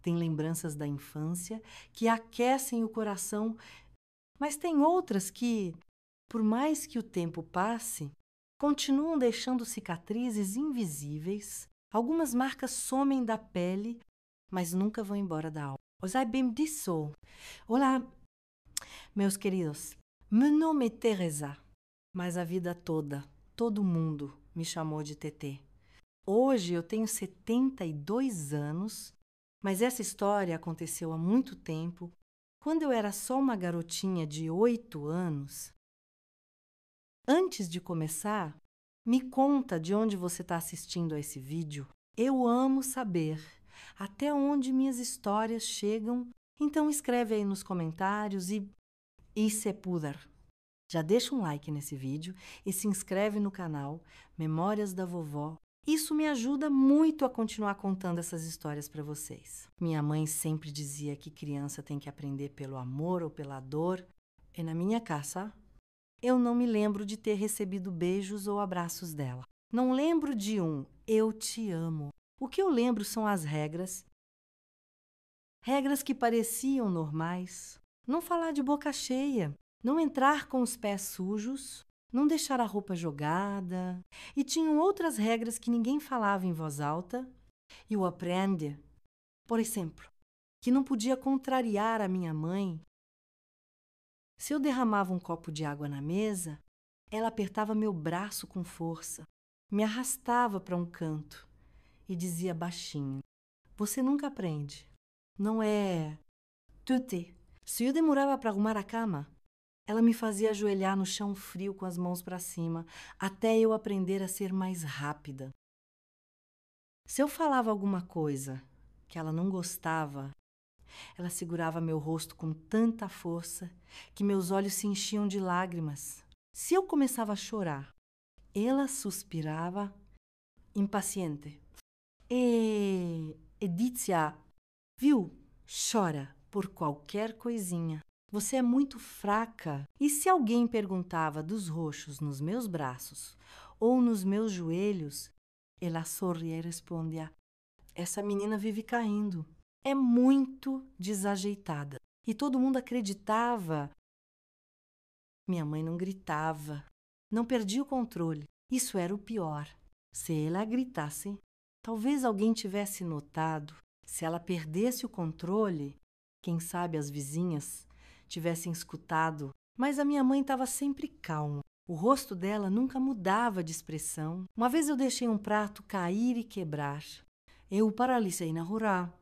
Tem lembranças da infância que aquecem o coração, mas tem outras que, por mais que o tempo passe, continuam deixando cicatrizes invisíveis. Algumas marcas somem da pele, mas nunca vão embora da alma. Osai bem disso. Olá, meus queridos. Meu nome é Teresa, mas a vida toda, todo mundo me chamou de Tetê. Hoje eu tenho 72 anos, mas essa história aconteceu há muito tempo, quando eu era só uma garotinha de 8 anos. Antes de começar, me conta de onde você está assistindo a esse vídeo. Eu amo saber até onde minhas histórias chegam, então escreve aí nos comentários e se puder. Já deixa um like nesse vídeo e se inscreve no canal Memórias da Vovó. Isso me ajuda muito a continuar contando essas histórias para vocês. Minha mãe sempre dizia que criança tem que aprender pelo amor ou pela dor. E na minha casa, eu não me lembro de ter recebido beijos ou abraços dela. Não lembro de um "eu te amo". O que eu lembro são as regras. Regras que pareciam normais. Não falar de boca cheia. Não entrar com os pés sujos. Não deixar a roupa jogada. E tinham outras regras que ninguém falava em voz alta. E o aprende, por exemplo, que não podia contrariar a minha mãe. Se eu derramava um copo de água na mesa, ela apertava meu braço com força, me arrastava para um canto e dizia baixinho: "Você nunca aprende. Não é tudo". Se eu demorava para arrumar a cama, ela me fazia ajoelhar no chão frio com as mãos para cima, até eu aprender a ser mais rápida. Se eu falava alguma coisa que ela não gostava, ela segurava meu rosto com tanta força que meus olhos se enchiam de lágrimas. Se eu começava a chorar, ela suspirava, impaciente. E dizia: "Viu? Chora por qualquer coisinha. Você é muito fraca". E se alguém perguntava dos roxos nos meus braços ou nos meus joelhos, ela sorria e respondia: "Essa menina vive caindo. É muito desajeitada". E todo mundo acreditava. Minha mãe não gritava, não perdia o controle. Isso era o pior. Se ela gritasse, talvez alguém tivesse notado. Se ela perdesse o controle, quem sabe as vizinhas tivessem escutado. Mas a minha mãe estava sempre calma. O rosto dela nunca mudava de expressão. Uma vez eu deixei um prato cair e quebrar. Eu o paralisei na rua.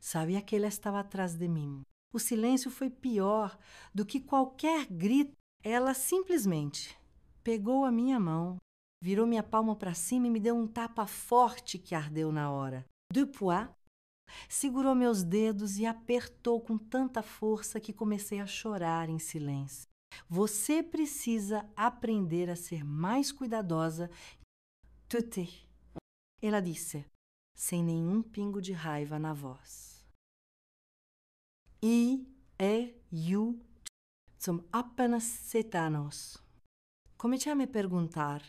Sabia que ela estava atrás de mim. O silêncio foi pior do que qualquer grito. Ela simplesmente pegou a minha mão, virou minha palma para cima e me deu um tapa forte que ardeu na hora. Depois, segurou meus dedos e apertou com tanta força que comecei a chorar em silêncio. Você precisa aprender a ser mais cuidadosa. Tuti. Ela disse, sem nenhum pingo de raiva na voz. Eu são apenas 7 anos. Comecei a me perguntar,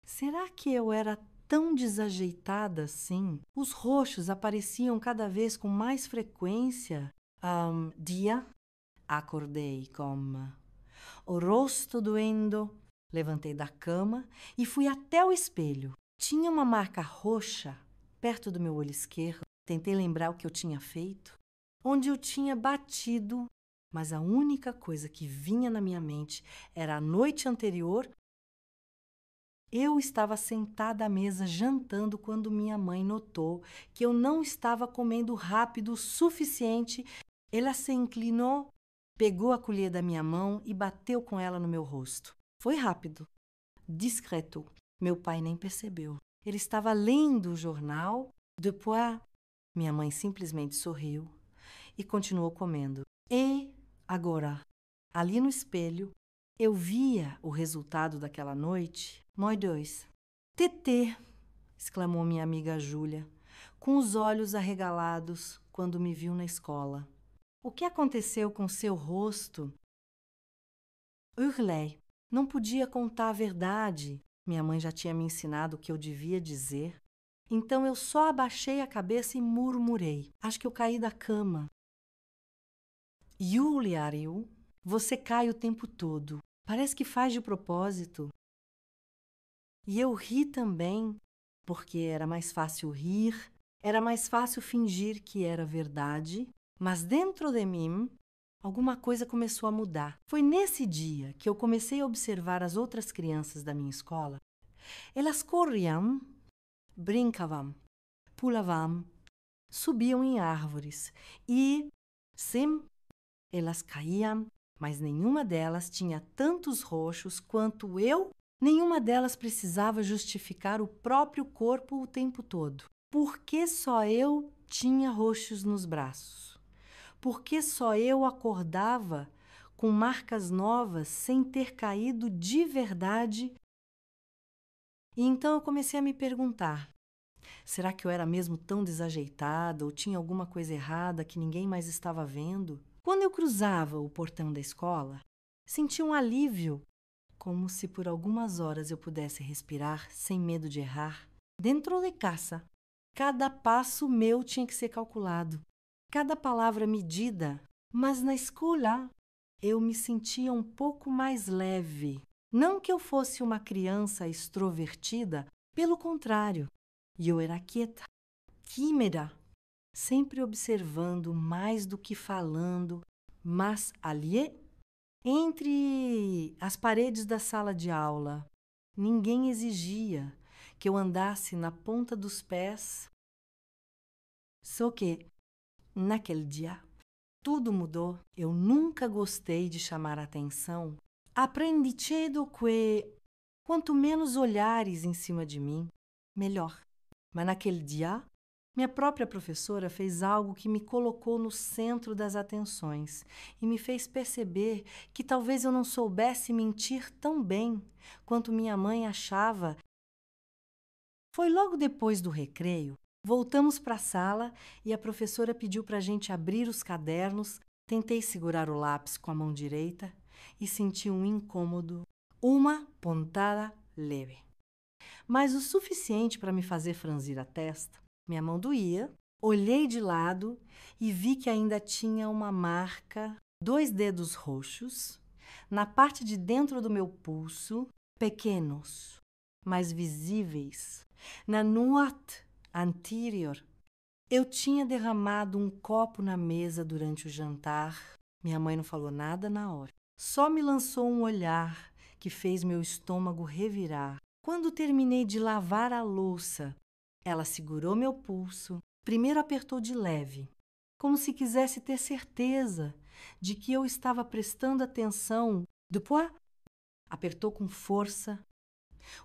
será que eu era tão desajeitada assim? Os roxos apareciam cada vez com mais frequência. Dia, acordei com o rosto doendo. Levantei da cama e fui até o espelho. Tinha uma marca roxa perto do meu olho esquerdo. Tentei lembrar o que eu tinha feito, onde eu tinha batido, mas a única coisa que vinha na minha mente era a noite anterior. Eu estava sentada à mesa jantando quando minha mãe notou que eu não estava comendo rápido o suficiente. Ela se inclinou, pegou a colher da minha mão e bateu com ela no meu rosto. Foi rápido, discreto. Meu pai nem percebeu. Ele estava lendo o jornal. Depois, minha mãe simplesmente sorriu e continuou comendo. E agora, ali no espelho, eu via o resultado daquela noite. Nós dois. "Tetê", exclamou minha amiga Júlia, com os olhos arregalados quando me viu na escola. "O que aconteceu com seu rosto?" Hurlei. Não podia contar a verdade. Minha mãe já tinha me ensinado o que eu devia dizer. Então eu só abaixei a cabeça e murmurei. Acho que eu caí da cama. Juliário, você cai o tempo todo. Parece que faz de propósito. E eu ri também, porque era mais fácil rir, era mais fácil fingir que era verdade, mas dentro de mim, alguma coisa começou a mudar. Foi nesse dia que eu comecei a observar as outras crianças da minha escola. Elas corriam, brincavam, pulavam, subiam em árvores e, sim, elas caíam, mas nenhuma delas tinha tantos roxos quanto eu. Nenhuma delas precisava justificar o próprio corpo o tempo todo. Por que só eu tinha roxos nos braços? Por que só eu acordava com marcas novas sem ter caído de verdade? E então eu comecei a me perguntar: será que eu era mesmo tão desajeitada ou tinha alguma coisa errada que ninguém mais estava vendo? Quando eu cruzava o portão da escola, senti um alívio, como se por algumas horas eu pudesse respirar sem medo de errar. Dentro de casa, cada passo meu tinha que ser calculado, cada palavra medida, mas na escola eu me sentia um pouco mais leve. Não que eu fosse uma criança extrovertida, pelo contrário, eu era quieta, tímida, sempre observando mais do que falando, mas ali, entre as paredes da sala de aula, ninguém exigia que eu andasse na ponta dos pés. Só que, naquele dia, tudo mudou. Eu nunca gostei de chamar a atenção. Aprendi cedo que, quanto menos olhares em cima de mim, melhor. Mas naquele dia, minha própria professora fez algo que me colocou no centro das atenções e me fez perceber que talvez eu não soubesse mentir tão bem quanto minha mãe achava. Foi logo depois do recreio. Voltamos para a sala e a professora pediu para a gente abrir os cadernos. Tentei segurar o lápis com a mão direita e senti um incômodo, uma pontada leve. Mas o suficiente para me fazer franzir a testa. Minha mão doía, olhei de lado e vi que ainda tinha uma marca, 2 dedos roxos, na parte de dentro do meu pulso, pequenos, mas visíveis, na nuat anterior. Eu tinha derramado um copo na mesa durante o jantar. Minha mãe não falou nada na hora. Só me lançou um olhar que fez meu estômago revirar. Quando terminei de lavar a louça, ela segurou meu pulso. Primeiro apertou de leve, como se quisesse ter certeza de que eu estava prestando atenção. Depois, apertou com força,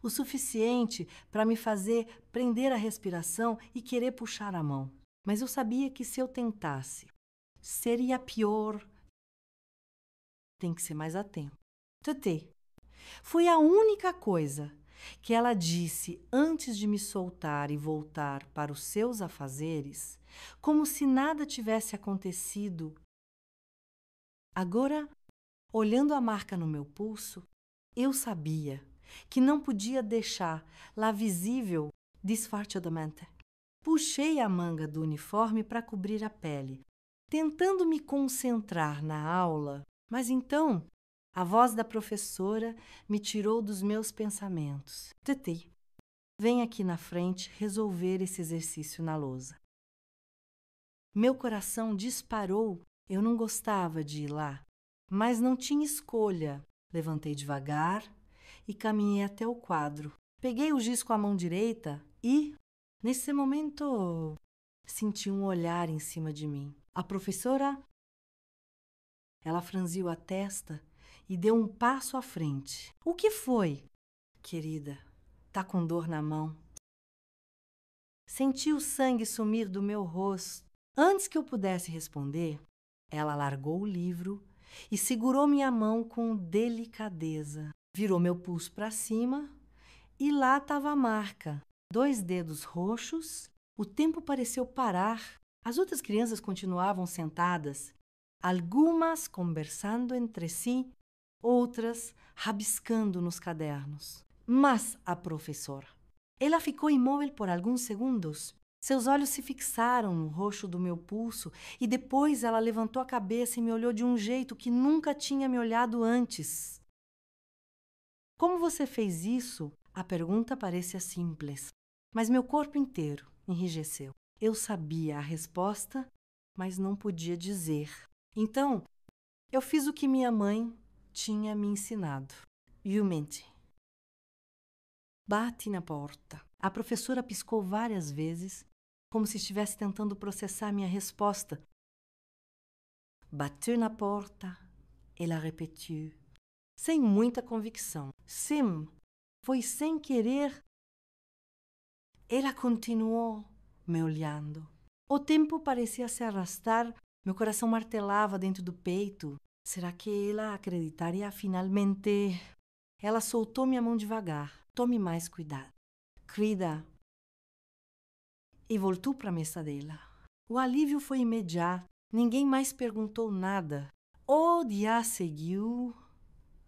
o suficiente para me fazer prender a respiração e querer puxar a mão. Mas eu sabia que se eu tentasse, seria pior. Tem que ser mais atento. Tentei. Foi a única coisa que ela disse antes de me soltar e voltar para os seus afazeres, como se nada tivesse acontecido. Agora, olhando a marca no meu pulso, eu sabia que não podia deixar lá visível disfarçadamente. Puxei a manga do uniforme para cobrir a pele, tentando me concentrar na aula, mas então a voz da professora me tirou dos meus pensamentos. Teti, vem aqui na frente resolver esse exercício na lousa. Meu coração disparou. Eu não gostava de ir lá, mas não tinha escolha. Levantei devagar e caminhei até o quadro. Peguei o giz com a mão direita e, nesse momento, senti um olhar em cima de mim. A professora, ela franziu a testa e deu um passo à frente. O que foi? Querida, tá com dor na mão. Senti o sangue sumir do meu rosto. Antes que eu pudesse responder, ela largou o livro e segurou minha mão com delicadeza. Virou meu pulso para cima e lá estava a marca. 2 dedos roxos. O tempo pareceu parar. As outras crianças continuavam sentadas, algumas conversando entre si, outras rabiscando nos cadernos. Mas a professora Ela ficou imóvel por alguns segundos. Seus olhos se fixaram no roxo do meu pulso e depois ela levantou a cabeça e me olhou de um jeito que nunca tinha me olhado antes. Como você fez isso? A pergunta parecia simples, mas meu corpo inteiro enrijeceu. Eu sabia a resposta, mas não podia dizer. Então, eu fiz o que minha mãe tinha me ensinado. Eu menti. Bate na porta. A professora piscou várias vezes, como se estivesse tentando processar minha resposta. Bateu na porta. Ela repetiu, sem muita convicção. Sim, foi sem querer. Ela continuou me olhando. O tempo parecia se arrastar, meu coração martelava dentro do peito. Será que ela acreditaria finalmente? Ela soltou minha mão devagar. Tome mais cuidado. Querida. E voltou para a mesa dela. O alívio foi imediato. Ninguém mais perguntou nada. O dia seguiu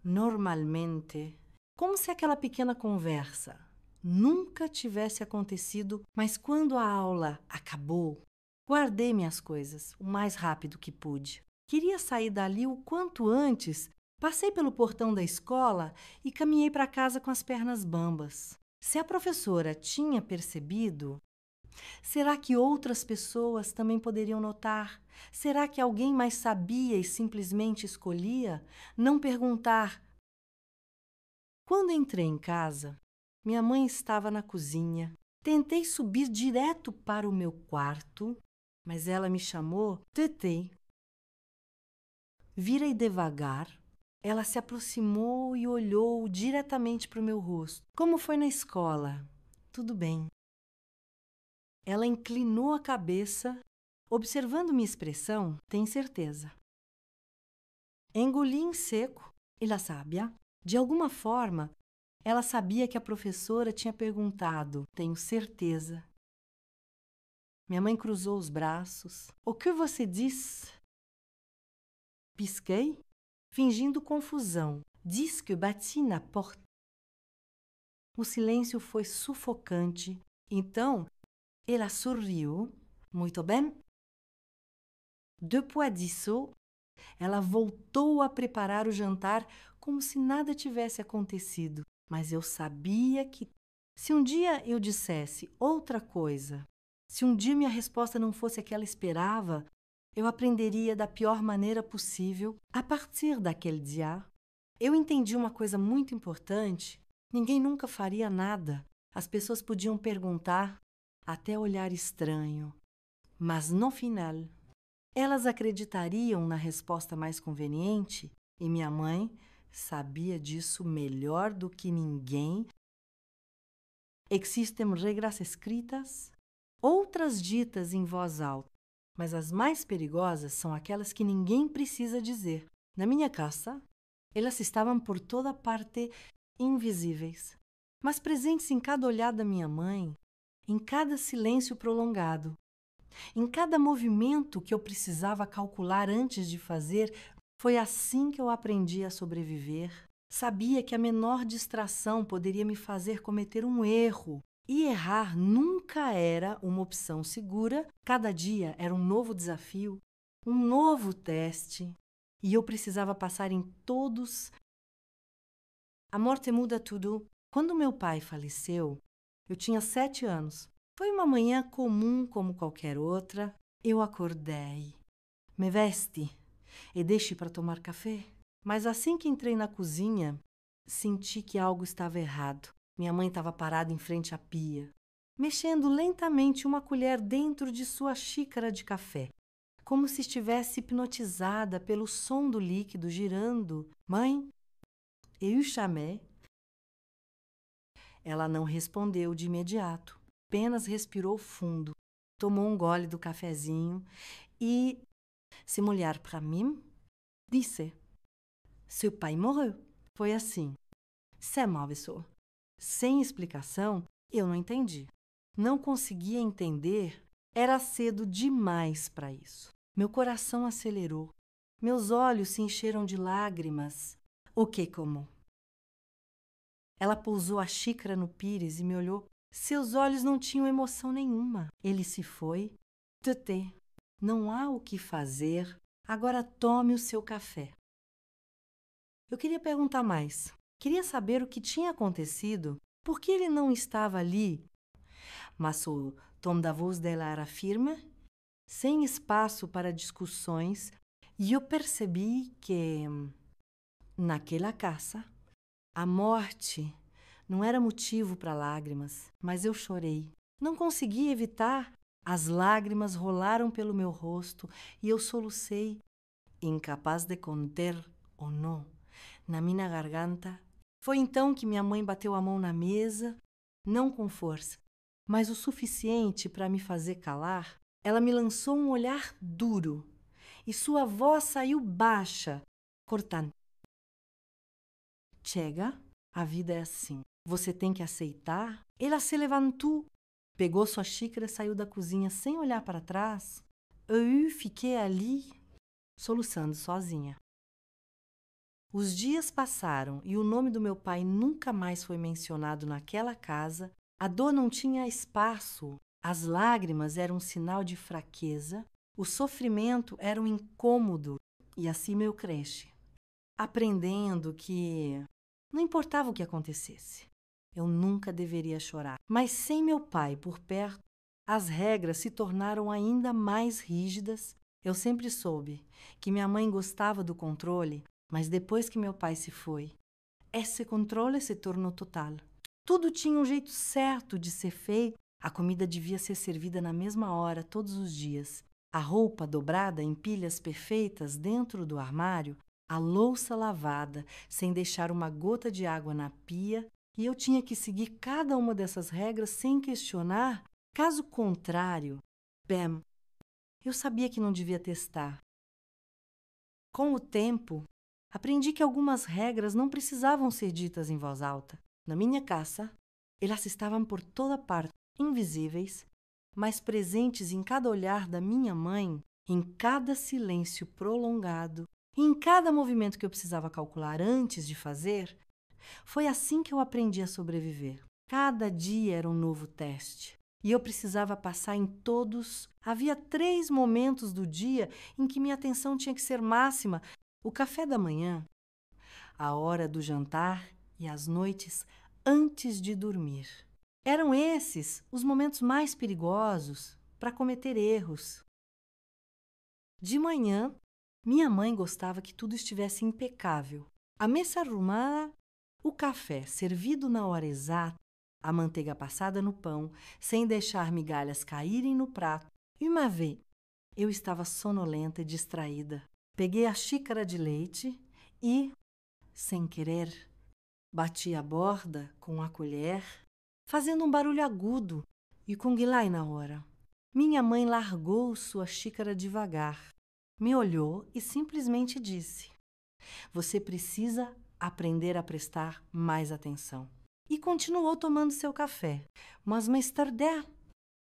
normalmente, como se aquela pequena conversa nunca tivesse acontecido, mas quando a aula acabou, guardei minhas coisas o mais rápido que pude. Queria sair dali o quanto antes. Passei pelo portão da escola e caminhei para casa com as pernas bambas. Se a professora tinha percebido, será que outras pessoas também poderiam notar? Será que alguém mais sabia e simplesmente escolhia não perguntar? Quando entrei em casa, minha mãe estava na cozinha. Tentei subir direto para o meu quarto, mas ela me chamou Tetê. Virei devagar. Ela se aproximou e olhou diretamente para o meu rosto. Como foi na escola? Tudo bem. Ela inclinou a cabeça, observando minha expressão, tem certeza. Engoli em seco. Ela sabia. De alguma forma, ela sabia que a professora tinha perguntado, tenho certeza. Minha mãe cruzou os braços. O que você diz? Pisquei, fingindo confusão. Diz que bati na porta. O silêncio foi sufocante. Então, ela sorriu. Muito bem. Depois disso, ela voltou a preparar o jantar como se nada tivesse acontecido. Mas eu sabia que, se um dia eu dissesse outra coisa, se um dia minha resposta não fosse a que ela esperava, eu aprenderia da pior maneira possível. A partir daquele dia, eu entendi uma coisa muito importante. Ninguém nunca faria nada. As pessoas podiam perguntar, até olhar estranho. Mas, no final, elas acreditariam na resposta mais conveniente e minha mãe sabia disso melhor do que ninguém. Existem regras escritas, outras ditas em voz alta, mas as mais perigosas são aquelas que ninguém precisa dizer. Na minha casa, elas estavam por toda parte invisíveis, mas presentes em cada olhar da minha mãe, em cada silêncio prolongado, em cada movimento que eu precisava calcular antes de fazer. Foi assim que eu aprendi a sobreviver. Sabia que a menor distração poderia me fazer cometer um erro. E errar nunca era uma opção segura. Cada dia era um novo desafio, um novo teste. E eu precisava passar em todos. A morte muda tudo. Quando meu pai faleceu, eu tinha 7 anos. Foi uma manhã comum como qualquer outra. Eu acordei, me vesti e deixei para tomar café. Mas assim que entrei na cozinha, senti que algo estava errado. Minha mãe estava parada em frente à pia, mexendo lentamente uma colher dentro de sua xícara de café, como se estivesse hipnotizada pelo som do líquido girando. Mãe, eu chamei. Ela não respondeu de imediato, apenas respirou fundo, tomou um gole do cafezinho e, sem olhar para mim, disse: seu pai morreu. Foi assim. C'est mal, pessoa. Sem explicação, eu não entendi. Não conseguia entender. Era cedo demais para isso. Meu coração acelerou. Meus olhos se encheram de lágrimas. O que como? Ela pousou a xícara no pires e me olhou Seus olhos não tinham emoção nenhuma. Ele se foi. Tete, não há o que fazer. Agora tome o seu café. Eu queria perguntar mais. Queria saber o que tinha acontecido. Por que ele não estava ali? Mas o tom da voz dela era firme, sem espaço para discussões, e eu percebi que, naquela casa, a morte não era motivo para lágrimas, mas eu chorei. Não consegui evitar. As lágrimas rolaram pelo meu rosto e eu solucei, incapaz de conter ou não, na minha garganta. Foi então que minha mãe bateu a mão na mesa, não com força, mas o suficiente para me fazer calar. Ela me lançou um olhar duro e sua voz saiu baixa, cortante. Chega, a vida é assim. Você tem que aceitar. Ela se levantou, pegou sua xícara e saiu da cozinha sem olhar para trás. Eu fiquei ali, soluçando sozinha. Os dias passaram e o nome do meu pai nunca mais foi mencionado naquela casa. A dor não tinha espaço. As lágrimas eram um sinal de fraqueza. O sofrimento era um incômodo. E assim eu cresci, aprendendo que não importava o que acontecesse, eu nunca deveria chorar. Mas sem meu pai por perto, as regras se tornaram ainda mais rígidas. Eu sempre soube que minha mãe gostava do controle, mas depois que meu pai se foi, esse controle se tornou total. Tudo tinha um jeito certo de ser feito. A comida devia ser servida na mesma hora, todos os dias. A roupa dobrada em pilhas perfeitas dentro do armário, a louça lavada, sem deixar uma gota de água na pia, e eu tinha que seguir cada uma dessas regras sem questionar. Caso contrário, bem, eu sabia que não devia testar. Com o tempo, aprendi que algumas regras não precisavam ser ditas em voz alta. Na minha casa, elas estavam por toda parte, invisíveis, mas presentes em cada olhar da minha mãe, em cada silêncio prolongado, e em cada movimento que eu precisava calcular antes de fazer. Foi assim que eu aprendi a sobreviver. Cada dia era um novo teste, e eu precisava passar em todos. Havia 3 momentos do dia em que minha atenção tinha que ser máxima: o café da manhã, a hora do jantar e as noites antes de dormir. Eram esses os momentos mais perigosos para cometer erros. De manhã, minha mãe gostava que tudo estivesse impecável. A mesa arrumada, o café servido na hora exata, a manteiga passada no pão, sem deixar migalhas caírem no prato. E uma vez, eu estava sonolenta e distraída. Peguei a xícara de leite e, sem querer, bati a borda com a colher, fazendo um barulho agudo e com guilai na hora. Minha mãe largou sua xícara devagar, me olhou e simplesmente disse: "Você precisa aprender a prestar mais atenção." E continuou tomando seu café. Mas mais tarde,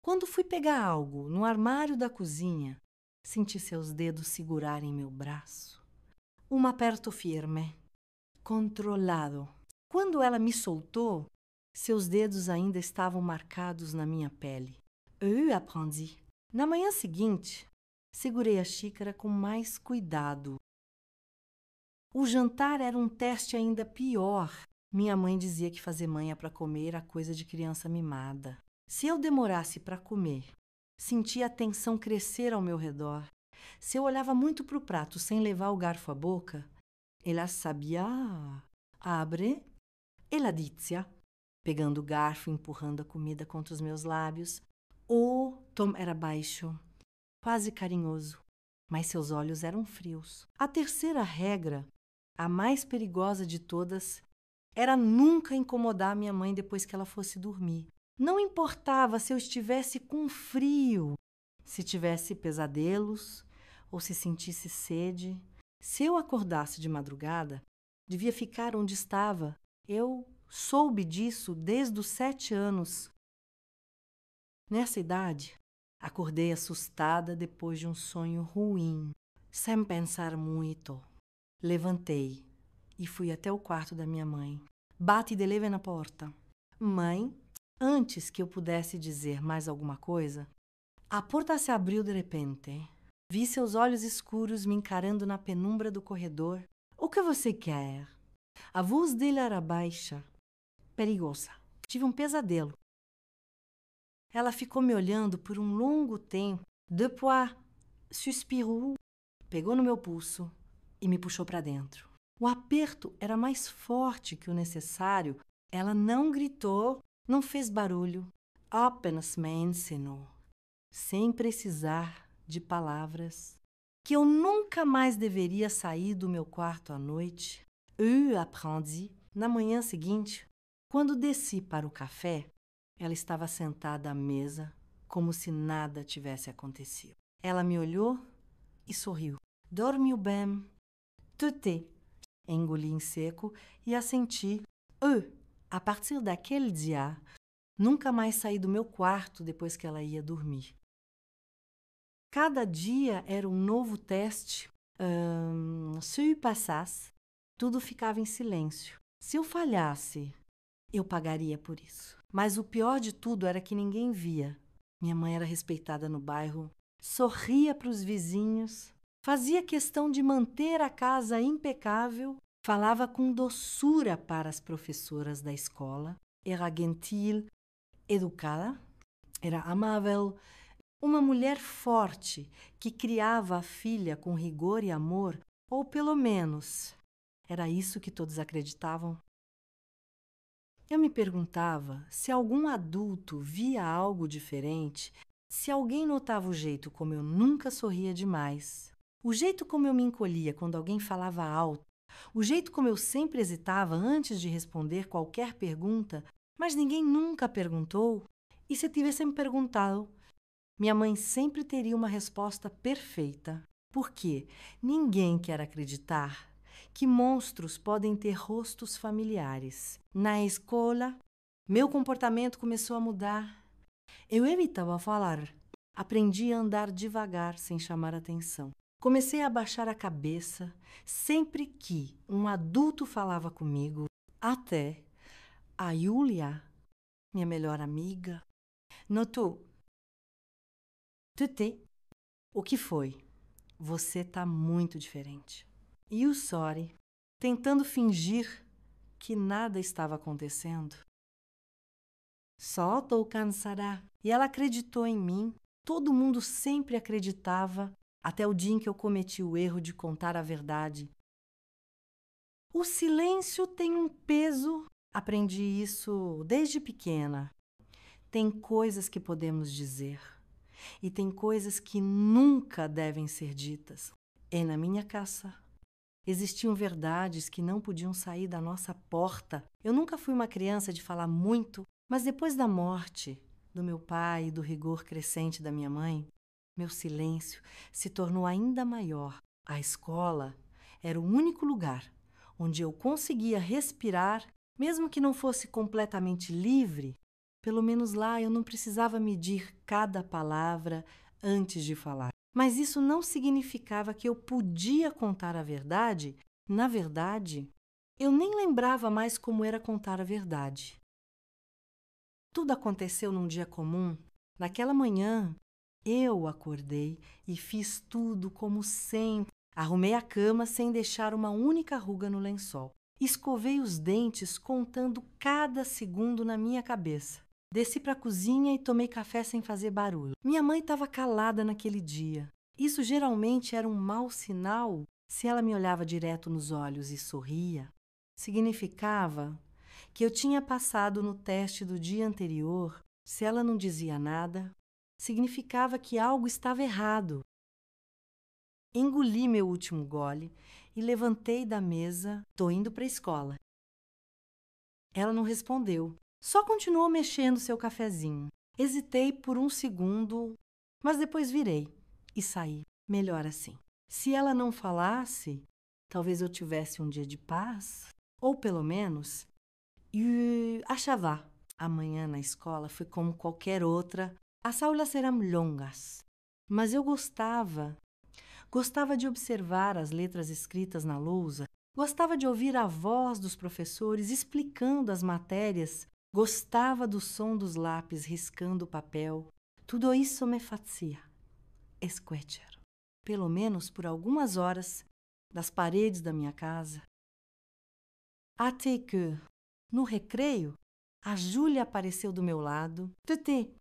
quando fui pegar algo no armário da cozinha, senti seus dedos segurarem meu braço. Um aperto firme, controlado. Quando ela me soltou, seus dedos ainda estavam marcados na minha pele. Eu aprendi. Na manhã seguinte, segurei a xícara com mais cuidado. O jantar era um teste ainda pior. Minha mãe dizia que fazer manha para comer era coisa de criança mimada. Se eu demorasse para comer, sentia a tensão crescer ao meu redor. Se eu olhava muito para o prato sem levar o garfo à boca, ela sabia. Abre. Ela dizia, pegando o garfo e empurrando a comida contra os meus lábios. O tom era baixo, quase carinhoso, mas seus olhos eram frios. A terceira regra, a mais perigosa de todas, era nunca incomodar minha mãe depois que ela fosse dormir. Não importava se eu estivesse com frio, se tivesse pesadelos ou se sentisse sede. Se eu acordasse de madrugada, devia ficar onde estava. Eu soube disso desde os 7 anos. Nessa idade, acordei assustada depois de um sonho ruim, sem pensar muito. Levantei e fui até o quarto da minha mãe. Bati de leve na porta. "Mãe, Antes que eu pudesse dizer mais alguma coisa, a porta se abriu de repente. Vi seus olhos escuros me encarando na penumbra do corredor. O que você quer? A voz dele era baixa, perigosa. Tive um pesadelo. Ela ficou me olhando por um longo tempo. Depois, suspirou, pegou no meu pulso e me puxou para dentro. O aperto era mais forte que o necessário. Ela não gritou, não fez barulho. Apenas me ensinou, sem precisar de palavras, que eu nunca mais deveria sair do meu quarto à noite. Eu aprendi. Na manhã seguinte, quando desci para o café, ela estava sentada à mesa, como se nada tivesse acontecido. Ela me olhou e sorriu. Dormiu bem. Tuté. Engoli em seco e assenti. A partir daquele dia, nunca mais saí do meu quarto depois que ela ia dormir. Cada dia era um novo teste. Se eu passasse, tudo ficava em silêncio. Se eu falhasse, eu pagaria por isso. Mas o pior de tudo era que ninguém via. Minha mãe era respeitada no bairro, sorria para os vizinhos, fazia questão de manter a casa impecável, falava com doçura para as professoras da escola, era gentil, educada, era amável, uma mulher forte que criava a filha com rigor e amor, ou pelo menos era isso que todos acreditavam. Eu me perguntava se algum adulto via algo diferente, se alguém notava o jeito como eu nunca sorria demais, o jeito como eu me encolhia quando alguém falava alto, o jeito como eu sempre hesitava antes de responder qualquer pergunta, mas ninguém nunca perguntou. E se tivessem me perguntado, minha mãe sempre teria uma resposta perfeita, porque ninguém quer acreditar que monstros podem ter rostos familiares. Na escola, meu comportamento começou a mudar. Eu evitava falar. Aprendi a andar devagar, sem chamar atenção. Comecei a abaixar a cabeça sempre que um adulto falava comigo, até a Yulia, minha melhor amiga, notou. Tuté, o que foi? Você tá muito diferente. E o Sori, tentando fingir que nada estava acontecendo. Só estou cansada. E ela acreditou em mim. Todo mundo sempre acreditava, até o dia em que eu cometi o erro de contar a verdade. O silêncio tem um peso. Aprendi isso desde pequena. Tem coisas que podemos dizer. E tem coisas que nunca devem ser ditas. E na minha casa existiam verdades que não podiam sair da nossa porta. Eu nunca fui uma criança de falar muito, mas depois da morte do meu pai e do rigor crescente da minha mãe, meu silêncio se tornou ainda maior. A escola era o único lugar onde eu conseguia respirar, mesmo que não fosse completamente livre. Pelo menos lá eu não precisava medir cada palavra antes de falar. Mas isso não significava que eu podia contar a verdade. Na verdade, eu nem lembrava mais como era contar a verdade. Tudo aconteceu num dia comum. Naquela manhã, eu acordei e fiz tudo como sempre. Arrumei a cama sem deixar uma única ruga no lençol. Escovei os dentes contando cada segundo na minha cabeça. Desci para a cozinha e tomei café sem fazer barulho. Minha mãe estava calada naquele dia. Isso geralmente era um mau sinal. Se ela me olhava direto nos olhos e sorria, significava que eu tinha passado no teste do dia anterior. Se ela não dizia nada, significava que algo estava errado. Engoli meu último gole e levantei da mesa. Tô indo para a escola. Ela não respondeu. Só continuou mexendo seu cafezinho. Hesitei por um segundo, mas depois virei e saí. Melhor assim. Se ela não falasse, talvez eu tivesse um dia de paz. Ou pelo menos, achava. Amanhã na escola foi como qualquer outra. As aulas eram longas, mas eu gostava. Gostava de observar as letras escritas na lousa. Gostava de ouvir a voz dos professores explicando as matérias Gostava do som dos lápis riscando o papel. Tudo isso me fazia esquecer, pelo menos por algumas horas, das paredes da minha casa. Até que, no recreio, a Júlia apareceu do meu lado. Tetê,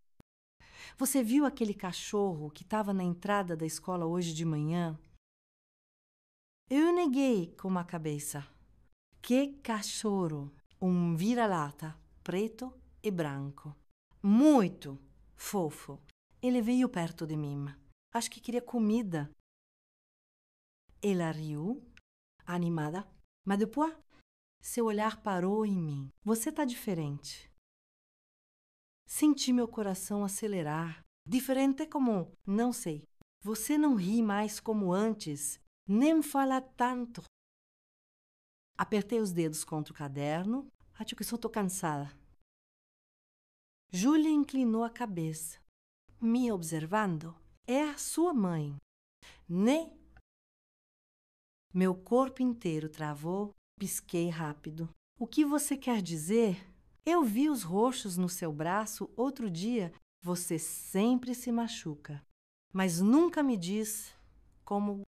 você viu aquele cachorro que estava na entrada da escola hoje de manhã? Eu neguei com a cabeça. Que cachorro! Um vira-lata, preto e branco. Muito fofo. Ele veio perto de mim. Acho que queria comida. Ela riu, animada, mas depois seu olhar parou em mim. Você tá diferente. Senti meu coração acelerar. Diferente como, não sei. Você não ri mais como antes, nem fala tanto. Apertei os dedos contra o caderno. Acho que só estou cansada. Júlia inclinou a cabeça, me observando. É a sua mãe, né? Meu corpo inteiro travou, pisquei rápido. O que você quer dizer? Eu vi os roxos no seu braço outro dia. Você sempre se machuca, mas nunca me diz como.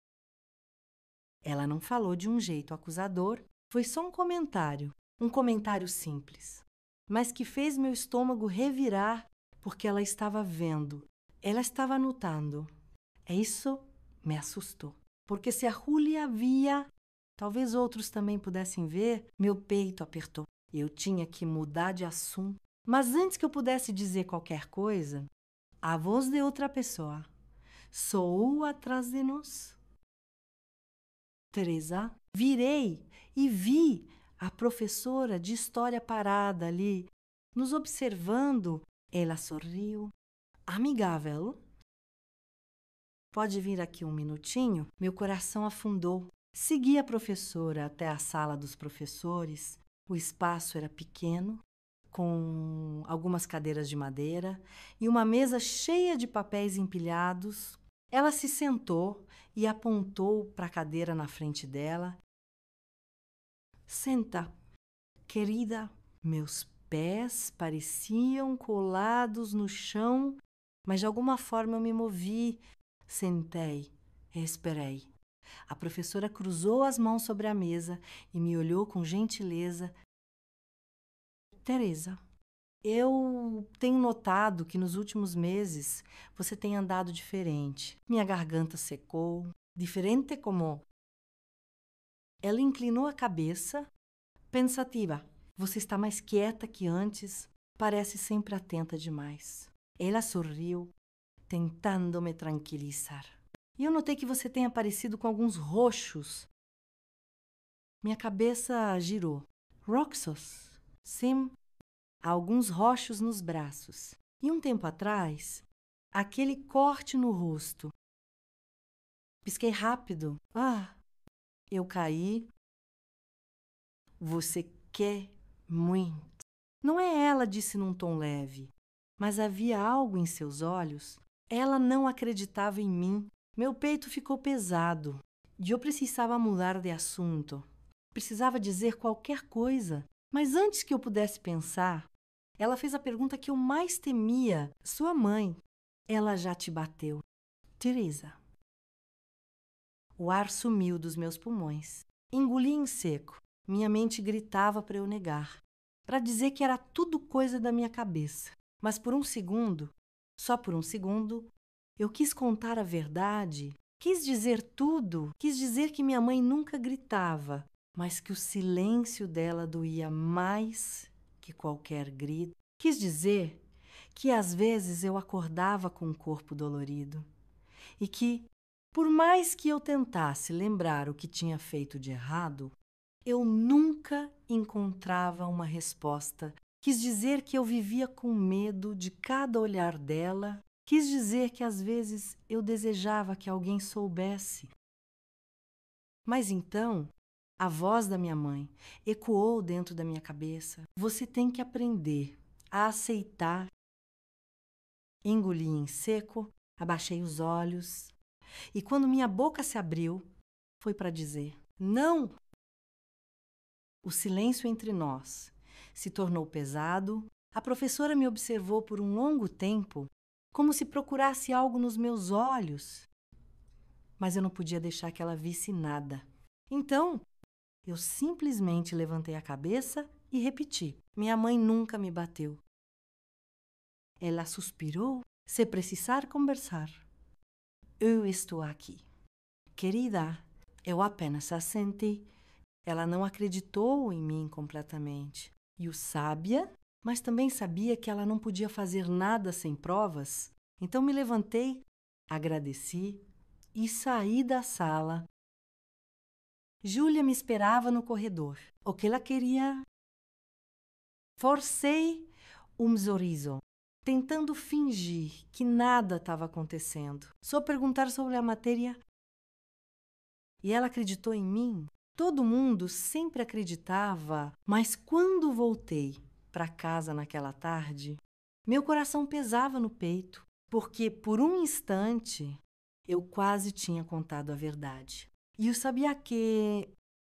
Ela não falou de um jeito acusador, foi só um comentário simples, mas que fez meu estômago revirar porque ela estava vendo, ela estava notando. Isso me assustou, porque se a Júlia via, talvez outros também pudessem ver, meu peito apertou. Eu tinha que mudar de assunto. Mas antes que eu pudesse dizer qualquer coisa, a voz de outra pessoa soou atrás de nós. Teresa, virei e vi a professora de história parada ali, nos observando. Ela sorriu, amigável. Pode vir aqui um minutinho? Meu coração afundou. Segui a professora até a sala dos professores. O espaço era pequeno, com algumas cadeiras de madeira e uma mesa cheia de papéis empilhados. Ela se sentou e apontou para a cadeira na frente dela. Senta, querida. Meus pés pareciam colados no chão, mas de alguma forma eu me movi. Sentei e esperei. A professora cruzou as mãos sobre a mesa e me olhou com gentileza. Teresa, eu tenho notado que nos últimos meses você tem andado diferente. Minha garganta secou. Diferente como? Ela inclinou a cabeça, pensativa. Você está mais quieta que antes. Parece sempre atenta demais. Ela sorriu, tentando me tranquilizar. E eu notei que você tem aparecido com alguns roxos. Minha cabeça girou. Roxos? Sim, há alguns roxos nos braços. E um tempo atrás, aquele corte no rosto. Pisquei rápido. Eu caí. Você quer muito. Não é ela, disse num tom leve, mas havia algo em seus olhos. Ela não acreditava em mim. Meu peito ficou pesado e eu precisava mudar de assunto. Precisava dizer qualquer coisa. Mas antes que eu pudesse pensar, ela fez a pergunta que eu mais temia. Sua mãe, ela já te bateu. Teresa. O ar sumiu dos meus pulmões. Engoli em seco. Minha mente gritava para eu negar, para dizer que era tudo coisa da minha cabeça. Mas por um segundo, só por um segundo, eu quis contar a verdade, quis dizer tudo, quis dizer que minha mãe nunca gritava, mas que o silêncio dela doía mais que qualquer grito. Quis dizer que às vezes eu acordava com o corpo dolorido e que, por mais que eu tentasse lembrar o que tinha feito de errado, eu nunca encontrava uma resposta. Quis dizer que eu vivia com medo de cada olhar dela. Quis dizer que às vezes eu desejava que alguém soubesse. Mas então, a voz da minha mãe ecoou dentro da minha cabeça. Você tem que aprender a aceitar. Engoli em seco, abaixei os olhos e quando minha boca se abriu, foi para dizer: não! O silêncio entre nós se tornou pesado. A professora me observou por um longo tempo, como se procurasse algo nos meus olhos. Mas eu não podia deixar que ela visse nada. Então, eu simplesmente levantei a cabeça e repeti: minha mãe nunca me bateu. Ela suspirou: se precisar conversar, eu estou aqui. Querida, eu apenas assenti. Ela não acreditou em mim completamente. E o sábia, mas também sabia que ela não podia fazer nada sem provas. Então me levantei, agradeci e saí da sala. Júlia me esperava no corredor. O que ela queria? Forcei um sorriso, tentando fingir que nada estava acontecendo. Só perguntar sobre a matéria. E ela acreditou em mim. Todo mundo sempre acreditava, mas quando voltei para casa naquela tarde, meu coração pesava no peito, porque por um instante eu quase tinha contado a verdade. E eu sabia que,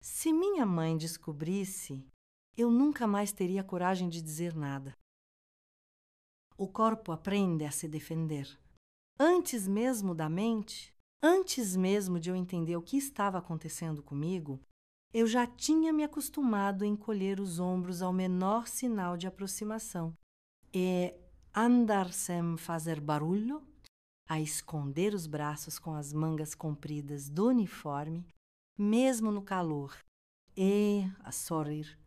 se minha mãe descobrisse, eu nunca mais teria coragem de dizer nada. O corpo aprende a se defender. Antes mesmo da mente, antes mesmo de eu entender o que estava acontecendo comigo, eu já tinha me acostumado a encolher os ombros ao menor sinal de aproximação e andar sem fazer barulho, a esconder os braços com as mangas compridas do uniforme, mesmo no calor, e a sorrir,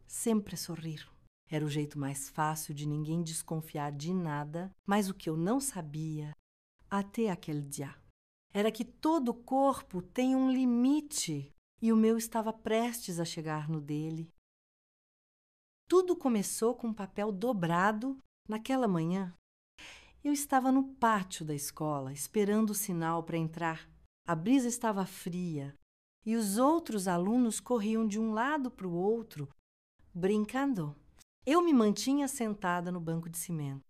sempre sorrir. Era o jeito mais fácil de ninguém desconfiar de nada, mas o que eu não sabia, até aquele dia, era que todo corpo tem um limite e o meu estava prestes a chegar no dele. Tudo começou com um papel dobrado naquela manhã. Eu estava no pátio da escola, esperando o sinal para entrar. A brisa estava fria e os outros alunos corriam de um lado para o outro, brincando. Eu me mantinha sentada no banco de cimento.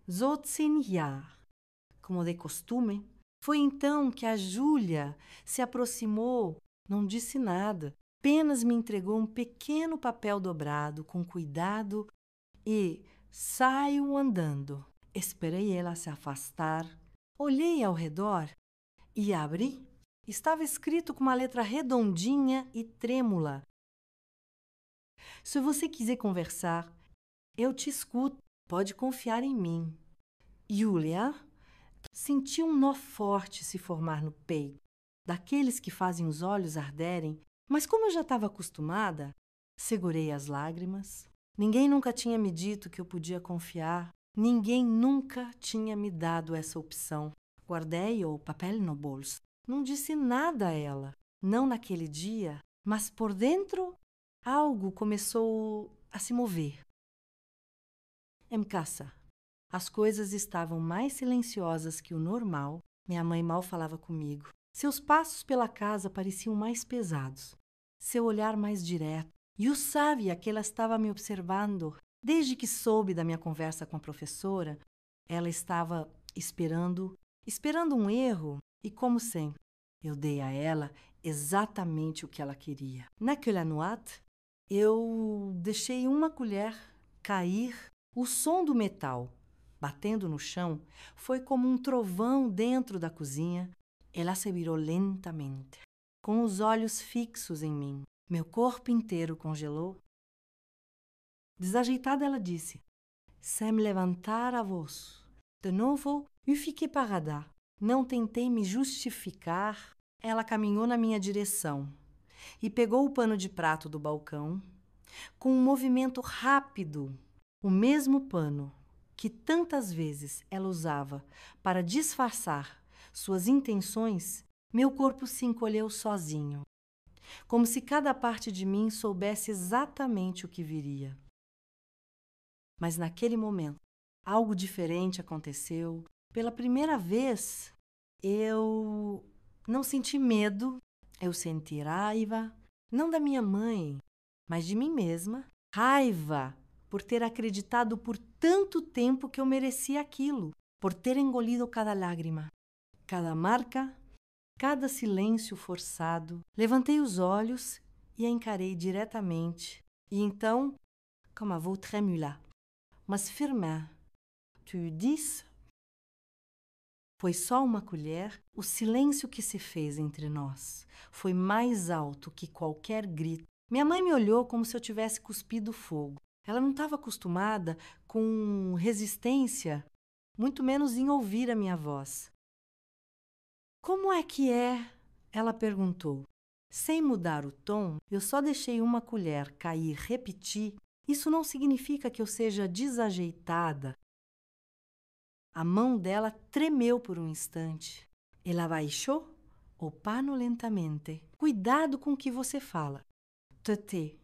Zotzinhar, como de costume. Foi então que a Júlia se aproximou, não disse nada, apenas me entregou um pequeno papel dobrado com cuidado e saiu andando. Esperei ela se afastar, olhei ao redor e abri. Estava escrito com uma letra redondinha e trêmula: se você quiser conversar, eu te escuto, pode confiar em mim. Júlia senti um nó forte se formar no peito, daqueles que fazem os olhos arderem, mas como eu já estava acostumada, segurei as lágrimas. Ninguém nunca tinha me dito que eu podia confiar, ninguém nunca tinha me dado essa opção. Guardei o papel no bolso. Não disse nada a ela, não naquele dia, mas por dentro algo começou a se mover. Em casa, as coisas estavam mais silenciosas que o normal. Minha mãe mal falava comigo. Seus passos pela casa pareciam mais pesados, seu olhar mais direto. E eu sabia que ela estava me observando. Desde que soube da minha conversa com a professora, ela estava esperando um erro e, como sempre, eu dei a ela exatamente o que ela queria. Naquela noite, eu deixei uma colher cair. O som do metal batendo no chão foi como um trovão dentro da cozinha. Ela se virou lentamente, com os olhos fixos em mim. Meu corpo inteiro congelou. Desajeitada, ela disse, sem levantar a voz. De novo, eu fiquei parada. Não tentei me justificar. Ela caminhou na minha direção e pegou o pano de prato do balcão. Com um movimento rápido, o mesmo pano que tantas vezes ela usava para disfarçar suas intenções, meu corpo se encolheu sozinho, como se cada parte de mim soubesse exatamente o que viria. Mas naquele momento, algo diferente aconteceu. Pela primeira vez, eu não senti medo, eu senti raiva, não da minha mãe, mas de mim mesma. Raiva por ter acreditado por tanto tempo que eu merecia aquilo, por ter engolido cada lágrima, cada marca, cada silêncio forçado. Levantei os olhos e a encarei diretamente. E então, comme un veau tremula. Mas firme, tu dis? Foi só uma colher. O silêncio que se fez entre nós foi mais alto que qualquer grito. Minha mãe me olhou como se eu tivesse cuspido fogo. Ela não estava acostumada com resistência, muito menos em ouvir a minha voz. Como é que é? Ela perguntou. Sem mudar o tom, eu só deixei uma colher cair e repetir. Isso não significa que eu seja desajeitada. A mão dela tremeu por um instante. Ela baixou o pano lentamente. Cuidado com o que você fala. Tete.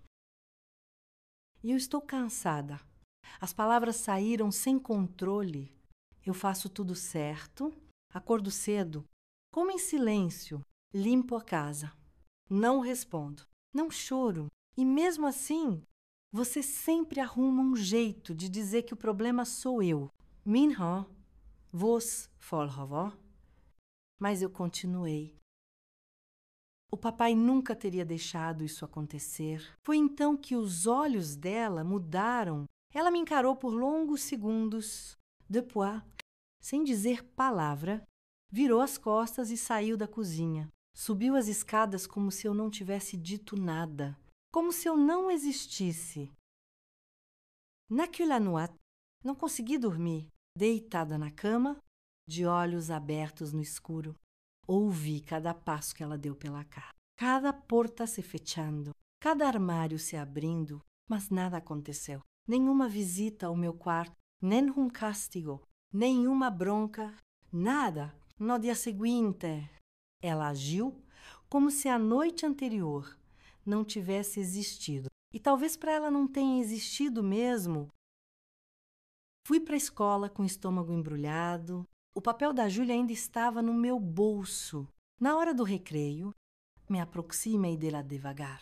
E eu estou cansada. As palavras saíram sem controle. Eu faço tudo certo, acordo cedo, como em silêncio, limpo a casa. Não respondo, não choro. E mesmo assim, você sempre arruma um jeito de dizer que o problema sou eu. Minha, vos folhavó. Mas eu continuei. O papai nunca teria deixado isso acontecer. Foi então que os olhos dela mudaram. Ela me encarou por longos segundos. Depois, sem dizer palavra, virou as costas e saiu da cozinha. Subiu as escadas como se eu não tivesse dito nada, como se eu não existisse. Naquela noite, não consegui dormir. Deitada na cama, de olhos abertos no escuro, ouvi cada passo que ela deu pela casa. Cada porta se fechando, cada armário se abrindo, mas nada aconteceu. Nenhuma visita ao meu quarto, nenhum castigo, nenhuma bronca, nada. No dia seguinte, ela agiu como se a noite anterior não tivesse existido. E talvez para ela não tenha existido mesmo. Fui para a escola com o estômago embrulhado. O papel da Júlia ainda estava no meu bolso. Na hora do recreio, me aproximei dela devagar.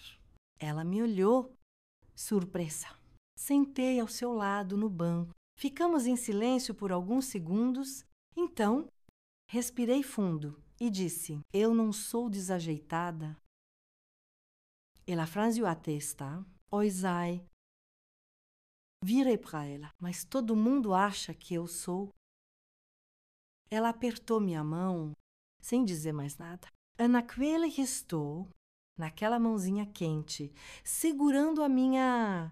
Ela me olhou, surpresa. Sentei ao seu lado no banco. Ficamos em silêncio por alguns segundos. Então, respirei fundo e disse: eu não sou desajeitada. Ela franziu a testa. Oisai. Virei para ela, mas todo mundo acha que eu sou. Ela apertou minha mão, sem dizer mais nada. Naquele que estou, naquela mãozinha quente, segurando a minha...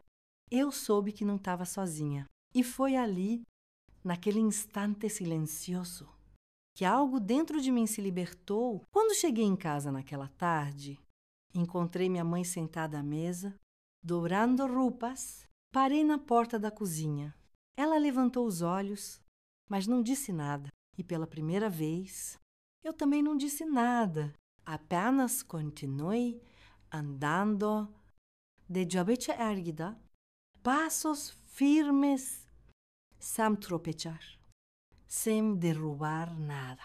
Eu soube que não estava sozinha. E foi ali, naquele instante silencioso, que algo dentro de mim se libertou. Quando cheguei em casa naquela tarde, encontrei minha mãe sentada à mesa, dobrando roupas. Parei na porta da cozinha. Ela levantou os olhos, mas não disse nada. E pela primeira vez, eu também não disse nada. Apenas continuei andando de cabeça erguida, passos firmes, sem tropeçar, sem derrubar nada,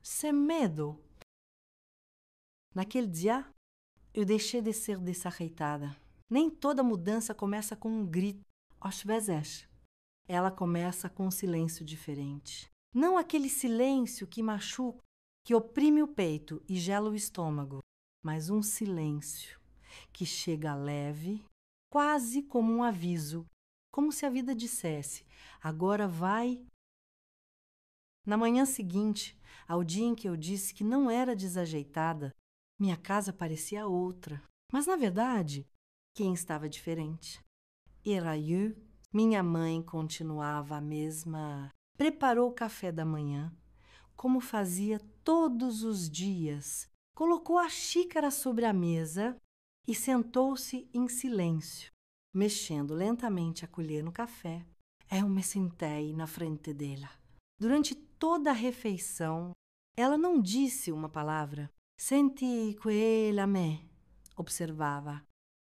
sem medo. Naquele dia, eu deixei de ser desajeitada. Nem toda mudança começa com um grito. Às vezes, ela começa com um silêncio diferente. Não aquele silêncio que machuca, que oprime o peito e gela o estômago, mas um silêncio que chega leve, quase como um aviso, como se a vida dissesse: agora vai. Na manhã seguinte, ao dia em que eu disse que não era desajeitada, minha casa parecia outra. Mas, na verdade, quem estava diferente? Era eu. Minha mãe continuava a mesma. Preparou o café da manhã, como fazia todos os dias. Colocou a xícara sobre a mesa e sentou-se em silêncio, mexendo lentamente a colher no café. Eu me sentei na frente dela. Durante toda a refeição, ela não disse uma palavra. Senti quella me, observava,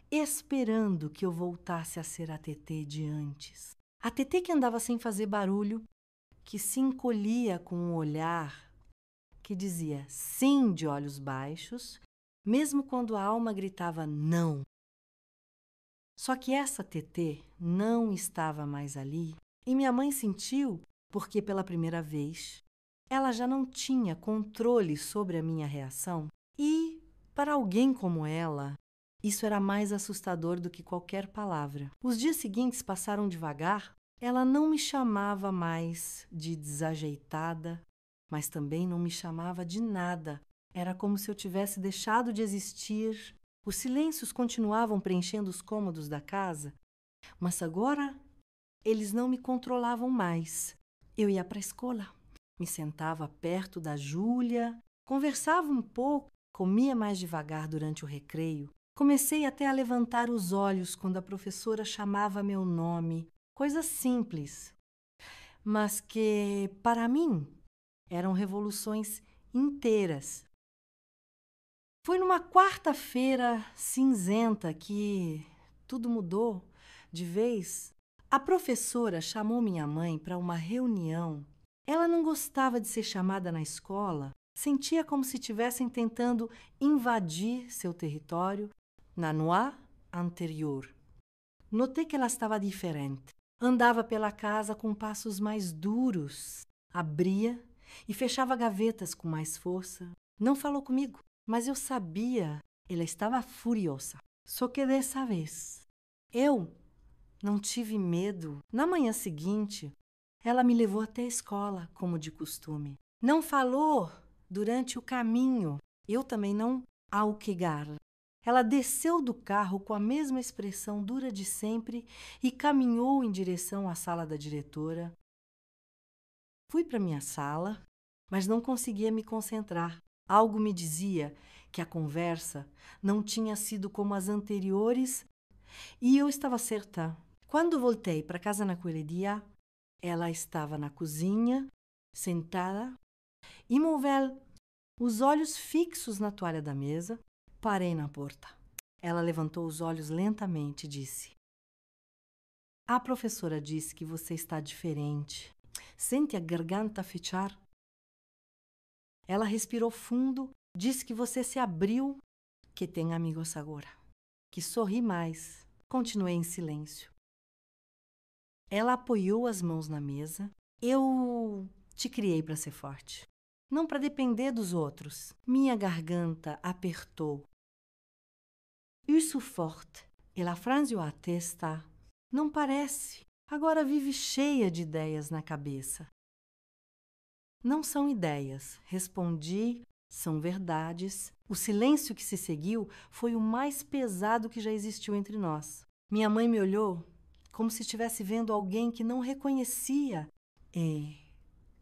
esperando que eu voltasse a ser a Tetê de antes. A Tetê que andava sem fazer barulho, que se encolhia com um olhar, que dizia sim de olhos baixos, mesmo quando a alma gritava não. Só que essa Tetê não estava mais ali e minha mãe sentiu, porque pela primeira vez ela já não tinha controle sobre a minha reação. E, para alguém como ela, Isso era mais assustador do que qualquer palavra. Os dias seguintes passaram devagar. Ela não me chamava mais de desajeitada, mas também não me chamava de nada. Era como se eu tivesse deixado de existir. Os silêncios continuavam preenchendo os cômodos da casa, mas agora eles não me controlavam mais. Eu ia para a escola, me sentava perto da Júlia, conversava um pouco, comia mais devagar durante o recreio. Comecei até a levantar os olhos quando a professora chamava meu nome. Coisas simples, mas que, para mim, eram revoluções inteiras. Foi numa quarta-feira cinzenta que tudo mudou de vez. A professora chamou minha mãe para uma reunião. Ela não gostava de ser chamada na escola, sentia como se estivessem tentando invadir seu território na noite anterior. Notei que ela estava diferente. Andava pela casa com passos mais duros, abria e fechava gavetas com mais força. Não falou comigo, mas eu sabia, ela estava furiosa. Só que dessa vez, eu não tive medo. Na manhã seguinte, ela me levou até a escola, como de costume. Não falou durante o caminho, eu também não ao chegar. Ela desceu do carro com a mesma expressão dura de sempre e caminhou em direção à sala da diretora. Fui para minha sala, mas não conseguia me concentrar. Algo me dizia que a conversa não tinha sido como as anteriores e eu estava certa. Quando voltei para casa naquele dia, ela estava na cozinha, sentada, imóvel, os olhos fixos na toalha da mesa. Parei na porta. Ela levantou os olhos lentamente e disse: "A professora disse que você está diferente. Sente a garganta fechar?" Ela respirou fundo, disse que você se abriu, que tem amigos agora, que sorri mais. Continuei em silêncio. Ela apoiou as mãos na mesa. Eu te criei para ser forte, não para depender dos outros. Minha garganta apertou. Isso forte, ela franziu a testa. Não parece. Agora vive cheia de ideias na cabeça. Não são ideias, respondi, são verdades. O silêncio que se seguiu foi o mais pesado que já existiu entre nós. Minha mãe me olhou como se estivesse vendo alguém que não reconhecia. E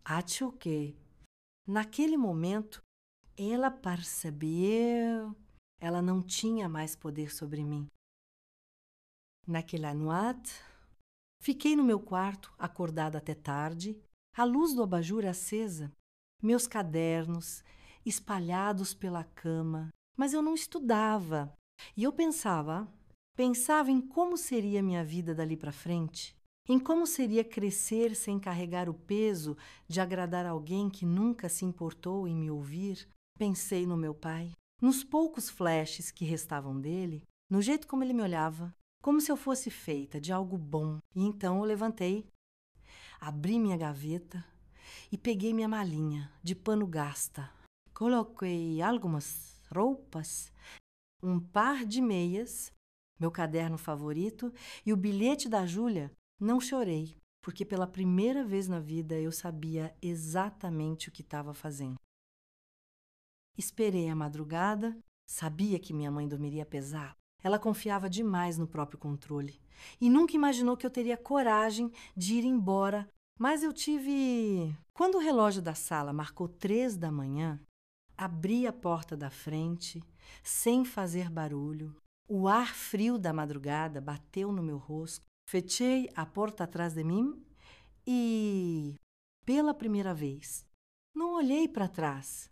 acho que, naquele momento, ela percebeu. Ela não tinha mais poder sobre mim. Naquela noite, fiquei no meu quarto, acordada até tarde, a luz do abajur acesa, meus cadernos espalhados pela cama, mas eu não estudava. E eu pensava em como seria minha vida dali para frente, em como seria crescer sem carregar o peso de agradar alguém que nunca se importou em me ouvir. Pensei no meu pai, nos poucos flashes que restavam dele, no jeito como ele me olhava, como se eu fosse feita de algo bom. E então eu levantei, abri minha gaveta e peguei minha malinha de pano gasta. Coloquei algumas roupas, um par de meias, meu caderno favorito e o bilhete da Júlia. Não chorei, porque pela primeira vez na vida eu sabia exatamente o que estava fazendo. Esperei a madrugada, sabia que minha mãe dormiria pesado. Ela confiava demais no próprio controle e nunca imaginou que eu teria coragem de ir embora. Mas eu tive... Quando o relógio da sala marcou 3 da manhã, abri a porta da frente, sem fazer barulho. O ar frio da madrugada bateu no meu rosto. Fechei a porta atrás de mim e, pela primeira vez, não olhei para trás.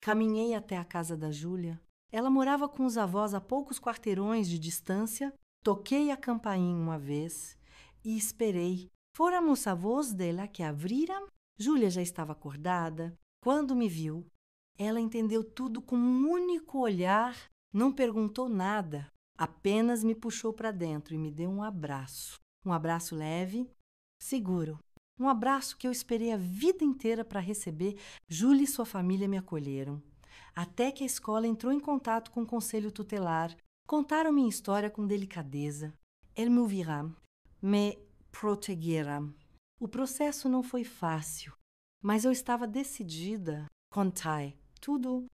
Caminhei até a casa da Júlia. Ela morava com os avós a poucos quarteirões de distância. Toquei a campainha uma vez e esperei. Foram os avós dela que abriram. Júlia já estava acordada. Quando me viu, ela entendeu tudo com um único olhar. Não perguntou nada, apenas me puxou para dentro e me deu um abraço. Um abraço leve, seguro. Um abraço que eu esperei a vida inteira para receber. Júlia e sua família me acolheram. até que a escola entrou em contato com o conselho tutelar, contaram minha história com delicadeza. Elle m'ouvira, me proteguera. O processo não foi fácil, mas eu estava decidida. Contai tudo,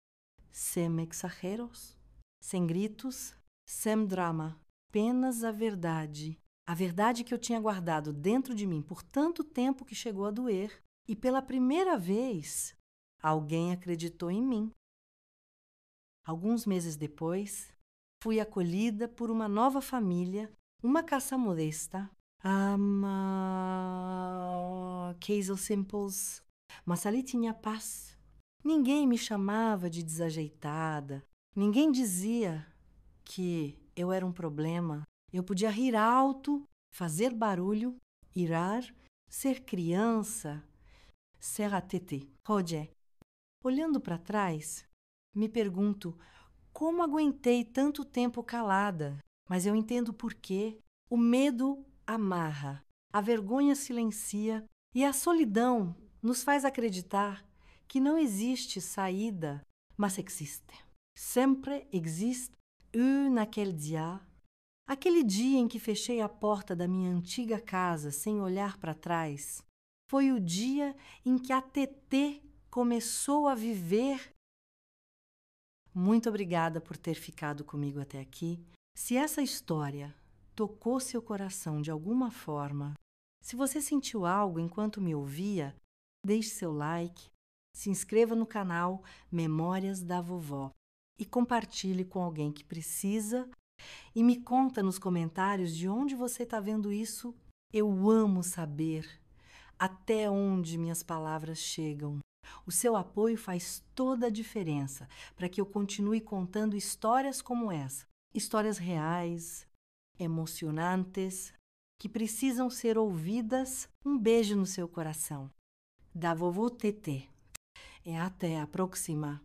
sem exageros, sem gritos, sem drama, apenas a verdade. A verdade que eu tinha guardado dentro de mim por tanto tempo que chegou a doer. E pela primeira vez, alguém acreditou em mim. Alguns meses depois, fui acolhida por uma nova família, uma casa modesta, Castle Simples, mas ali tinha paz. Ninguém me chamava de desajeitada, ninguém dizia que eu era um problema. Eu podia rir alto, fazer barulho, irar, ser criança, ser a tété. Roger, olhando para trás, me pergunto como aguentei tanto tempo calada, mas eu entendo por quê. O medo amarra, a vergonha silencia e a solidão nos faz acreditar que não existe saída, mas existe. Sempre existe naquele dia. Aquele dia em que fechei a porta da minha antiga casa sem olhar para trás, foi o dia em que a Tété começou a viver. Muito obrigada por ter ficado comigo até aqui. Se essa história tocou seu coração de alguma forma, se você sentiu algo enquanto me ouvia, deixe seu like, se inscreva no canal Memórias da Vovó e compartilhe com alguém que precisa. E me conta nos comentários de onde você está vendo isso. Eu amo saber até onde minhas palavras chegam. O seu apoio faz toda a diferença para que eu continue contando histórias como essa. Histórias reais, emocionantes, que precisam ser ouvidas. Um beijo no seu coração. Da Vovó Tété. E até a próxima.